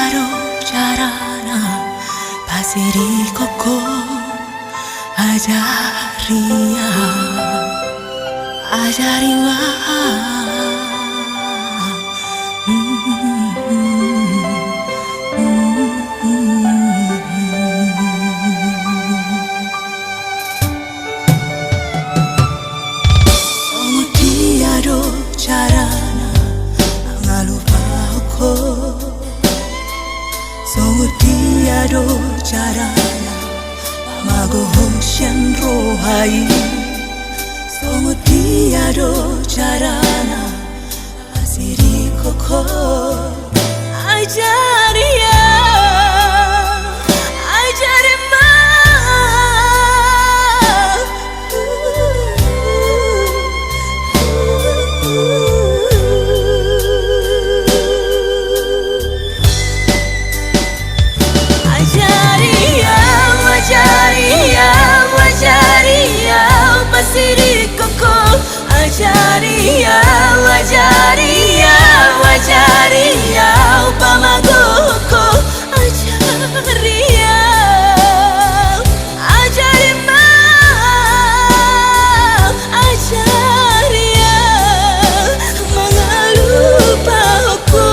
tiada carana pasiri koko ajaria tiada carana ngalupaku sungguh tiada carana magohosyan rohai sungguh tiada carana asiri koko ajaria pasiri koko ajaria upamagoku ajaria mengalupaku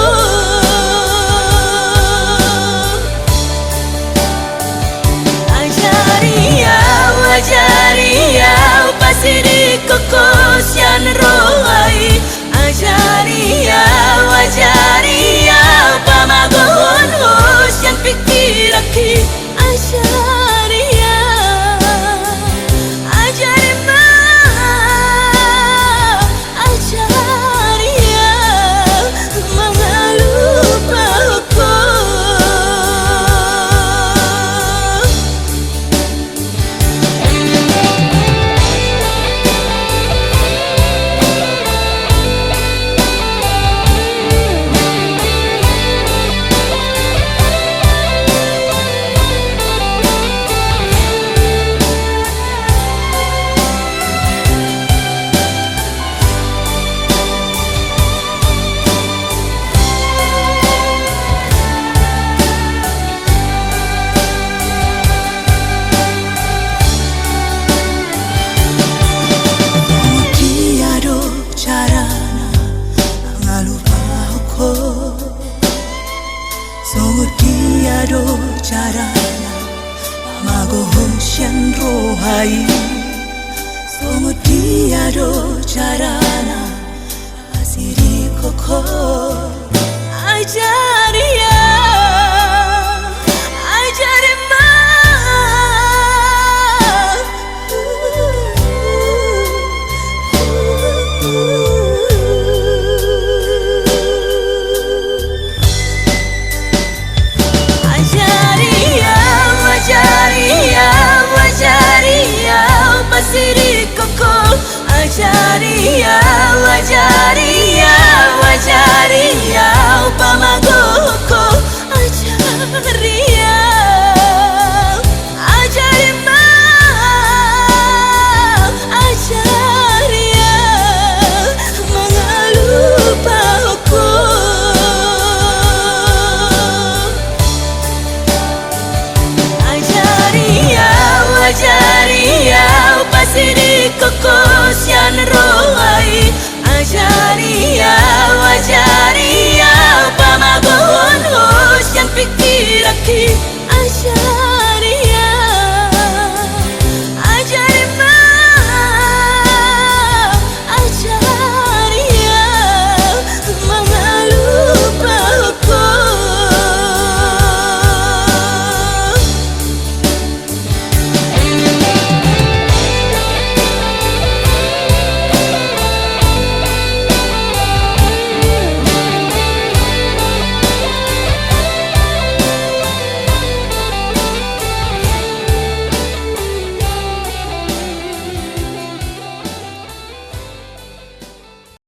ajaria pasiri koko sian rohai ajaria pamagohon hosyan pikiraki ajaria mengalupaku sungguh tiada carana magohosyan rohai sungguh tiada carana pasiri koko ajaria pasiri koko ajaria upamagoku ajaria mengalupaku ajaria pasiri koko sian rohai